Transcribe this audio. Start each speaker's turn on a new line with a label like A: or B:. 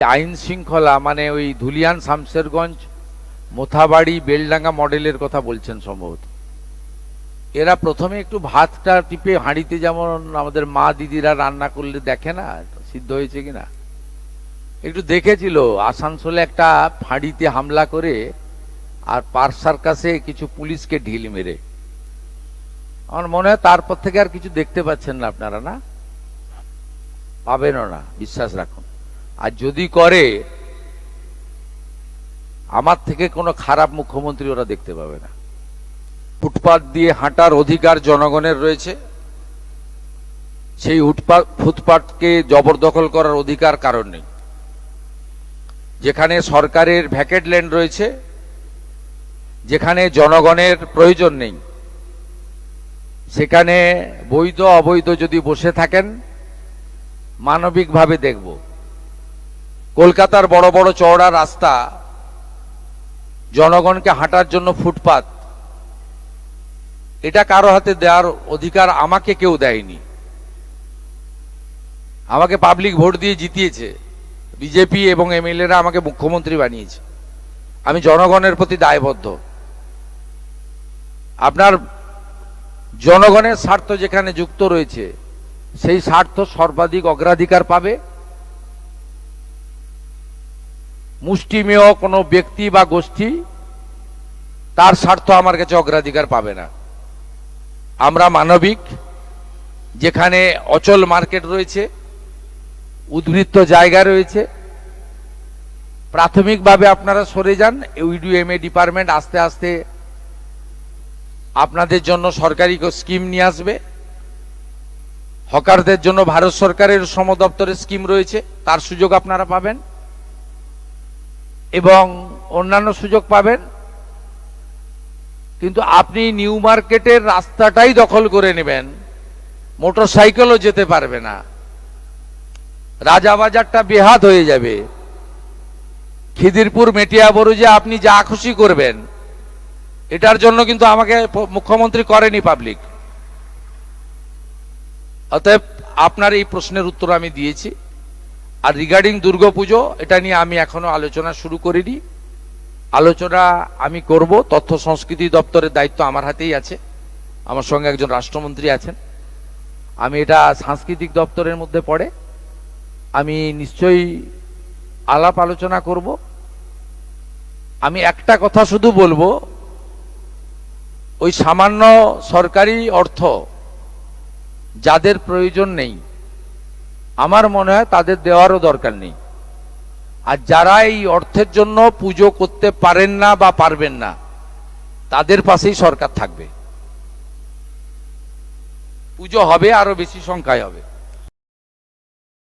A: আইন শৃঙ্খলা মানে ওই ধুলিয়ান শামশেরগঞ্জ মোথাবাড়ি বেলডাঙ্গা মডেলের কথা বলছেন সম্ভবত। এরা প্রথমে একটু ভাতটা টিপে হাঁড়িতে যেমন আমাদের মা দিদিরা রান্না করলে দেখে না সিদ্ধ হয়েছে কিনা, একটু দেখেছিল আসানসোলে একটা হাঁড়িতে হামলা করে আর পার্ক সার্কাসে কিছু পুলিশকে ঢিল মেরে। আমার মনে হয় তারপর থেকে আর কিছু দেখতে পাচ্ছেন না আপনারা, না পাবেনও না, বিশ্বাস রাখুন। আর যদি করে আমার থেকে কোনো খারাপ মুখ্যমন্ত্রী ওরা দেখতে পাবে না। ফুটপাত দিয়ে হাঁটার অধিকার জনগণের রয়েছে, সেই ফুটপাতকে জবরদখল করার অধিকার কারণ নেই। যেখানে সরকারের ভ্যাকেট ল্যান্ড রয়েছে, যেখানে জনগণের প্রয়োজন নেই, সেখানে বৈধ অবৈধ যদি বসে থাকেন মানবিকভাবে দেখব। কলকাতার বড় বড় চওড়া রাস্তা, জনগণকে হাঁটার জন্য ফুটপাত, এটা কারো হাতে দেওয়ার অধিকার আমাকে কেউ দেয়নি। আমাকে পাবলিক ভোট দিয়ে জিতিয়েছে, বিজেপি এবং এমএলএরা আমাকে মুখ্যমন্ত্রী বানিয়েছে। আমি জনগণের প্রতি দায়বদ্ধ। আপনার জনগণের স্বার্থ যেখানে যুক্ত রয়েছে সেই স্বার্থ সর্বাধিক অগ্রাধিকার পাবে। মুষ্টিমেয় কোনো ব্যক্তি বা গোষ্ঠী তার স্বার্থ আমার কাছে অগ্রাধিকার পাবে না। আমরা মানবিক, যেখানে অচল মার্কেট রয়েছে, উদ্বৃত্ত জায়গা রয়েছে, প্রাথমিকভাবে আপনারা সরে যান। ইউডিএমএ ডিপার্টমেন্ট আস্তে আস্তে আপনাদের জন্য সরকারি স্কিম নিয়ে আসবে। হকারদের জন্য ভারত সরকারের শ্রম দপ্তরের স্কিম রয়েছে, তার সুযোগ আপনারা পাবেন এবং অন্যান্য সুযোগ পাবেন। কিন্তু আপনি নিউ মার্কেটের রাস্তাটাই দখল করে নেবেন, মোটরসাইকেলও যেতে পারবে না, রাজাবাজারটা বেহাত হয়ে যাবে, খিদিরপুর মেটিয়াবরুজে আপনি যা খুশি করবেন। এটার জন্য কিন্তু আমাকে মুখ্যমন্ত্রী করেনি পাবলিক। অতএব আপনার এই প্রশ্নের উত্তর আমি দিয়েছি। আর রিগার্ডিং দুর্গাপুজো, এটা নিয়ে আমি এখনো আলোচনা শুরু করিনি। আলোচনা আমি করব। তথ্য সংস্কৃতি দপ্তরের দায়িত্ব আমার হাতেই আছে, আমার সঙ্গে একজন রাষ্ট্রমন্ত্রী আছেন। আমি এটা সাংস্কৃতিক দপ্তরের মধ্যে পড়ে, আমি নিশ্চয়ই আলাপ আলোচনা করব। আমি একটা কথা শুধু বলবো, ওই সামান্য সরকারি অর্থ যাদের প্রয়োজন নেই, আমার মনে হয় তাদের দেওয়ারও দরকার নেই। আর যারা এই অর্থের জন্য পুজো করতে পারেন না বা পারবেন না, তাদের পাশেই সরকার থাকবে। পুজো হবে, আরো বেশি সংখ্যায় হবে।